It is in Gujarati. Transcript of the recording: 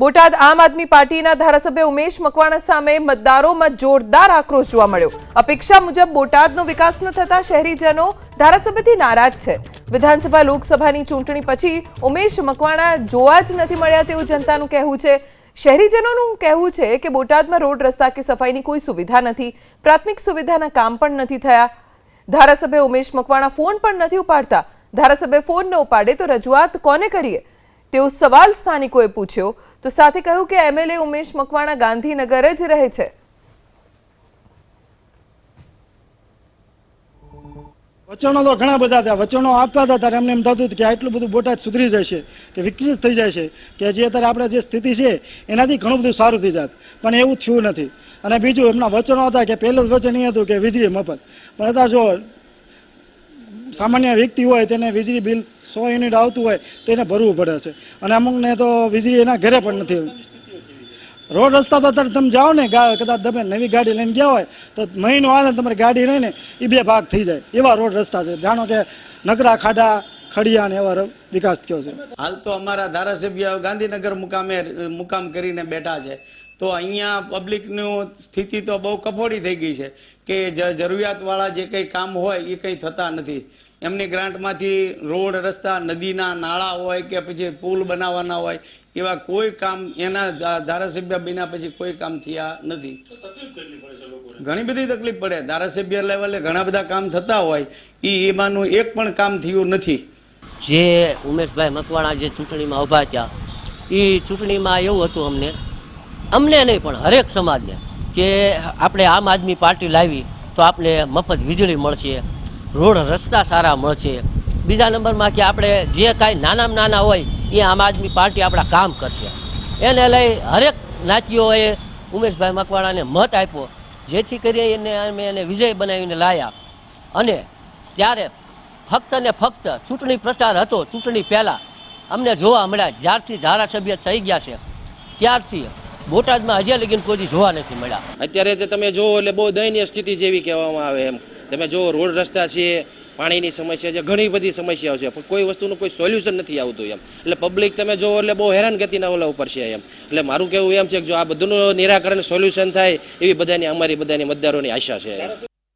બોટાદ આમ આદમી પાર્ટીના ધારાસભ્ય ઉમેશ મકવાણા સામે મતદારોમાં જોરદાર આક્રોશ જોવા મળ્યો। અપેક્ષા મુજબ બોટાદનો વિકાસ ન થતા શહેરીજનો ધારાસભ્યથી નારાજ છે। વિધાનસભા લોકસભાની ચૂંટણી પછી ઉમેશ મકવાણા જોવા જ નથી મળ્યા તેવું જનતાનું કહેવું છે। શહેરીજનોનું કહેવું છે કે બોટાદમાં રોડ રસ્તા કે સફાઈની કોઈ સુવિધા નથી, પ્રાથમિક સુવિધાના કામ પણ નથી થયા। ધારાસભ્ય ઉમેશ મકવાણા ફોન પણ નથી ઉપાડતા। ધારાસભ્ય ફોન ન ઉપાડે તો રજૂઆત કોને કરીએ તેવો સવાલ સ્થાનિકોએ પૂછ્યો તો સાથે કહ્યું કે એમએલએ ઉમેશ મકવાણા ગાંધીનગર જ રહે છે। વચનો તો ઘણા બધા હતા, વચનો આપતા હતા ત્યારે એમને એમ થતું હતું કે આટલું બધું બોટાદ સુધરી જશે, કે વિકસિત થઈ જશે, કે જે અત્યારે આપણે જે સ્થિતિ છે એનાથી ઘણું બધું સારું થઈ જાત, પણ એવું થયું નથી। અને બીજું એમના વચનો હતા કે પહેલું જ વચન એ હતું કે વીજળી મફત, પણ અત્યારે જો સામાન્ય વ્યક્તિ હોય તેને વીજળી બિલ 100 યુનિટ આવતું હોય તો એને ભરવું પડે છે, અને અમુકને તો વીજળી એના ઘરે પણ નથી। રોડ રસ્તા તો અત્યારે તમે જાઓ ને, કદાચ તમે નવી ગાડી લઈને ગયા હોય તો મહિનો આવે ને તમારી ગાડી રહીને એ 2 ભાગ થઈ જાય એવા રોડ રસ્તા છે। જાણો કે નગરા ખાડા ખડિયા ને એવા વિકાસ થયો છે। હાલ તો અમારા ધારાસભ્ય ગાંધીનગર મુકામ કરીને બેઠા છે, તો અહીંયા પબ્લિકનું સ્થિતિ તો બહુ કફોડી થઈ ગઈ છે કે જરૂરિયાતવાળા જે કંઈ કામ હોય એ કંઈ થતા નથી। એમની ગ્રાન્ટમાંથી રોડ રસ્તા, નદીના નાળા હોય કે પછી પુલ બનાવવાના હોય એવા કોઈ કામ એના ધારાસભ્ય બન્યા પછી કોઈ કામ થયા નથી। ઘણી બધી તકલીફ પડે। ધારાસભ્ય લેવલે ઘણા બધા કામ થતા હોય એમાંનું એક પણ કામ થયું નથી। જે ઉમેશભાઈ મકવાણા જે ચૂંટણીમાં ઊભા થયા એ ચૂંટણીમાં એવું હતું અમને નહીં પણ હરેક સમાજને કે આપણે આમ આદમી પાર્ટી લાવી તો આપણે મફત વીજળી મળશે, રોડ રસ્તા સારા મળશે। બીજા નંબરમાં કે આપણે જે કાંઈ નાનામાં નાના હોય એ આમ આદમી પાર્ટી આપણા કામ કરશે। એને લઈ હરેક જ્ઞાતિઓએ ઉમેશભાઈ મકવાણાને મત આપ્યો, જેથી કરી અમે એને વિજય બનાવીને લાવ્યા। અને ત્યારે ફક્ત ને ફક્ત ચૂંટણી પ્રચાર હતો, ચૂંટણી પહેલાં અમને જોવા મળ્યા। જ્યારથી ધારાસભ્ય થઈ ગયા છે ત્યારથી બોટાદમાં હજી લગીન કોઈ જોવા નથી મળ્યા। અત્યારે તમે જુઓ એટલે બહુ દયનીય સ્થિતિ જેવી કહેવામાં આવે એમ। તમે જુઓ રોડ રસ્તા છે, પાણીની સમસ્યા છે, ઘણી બધી સમસ્યાઓ છે, પણ કોઈ વસ્તુનું કોઈ સોલ્યુશન નથી આવતું એમ। એટલે પબ્લિક તમે જુઓ એટલે બહુ હેરાનગતિના ઓલા ઉપર છે એમ। એટલે મારું કહેવું એમ છે કે જો આ બધુંનું નિરાકરણ સોલ્યુશન થાય એવી અમારી બધાની મતદારોની આશા છે।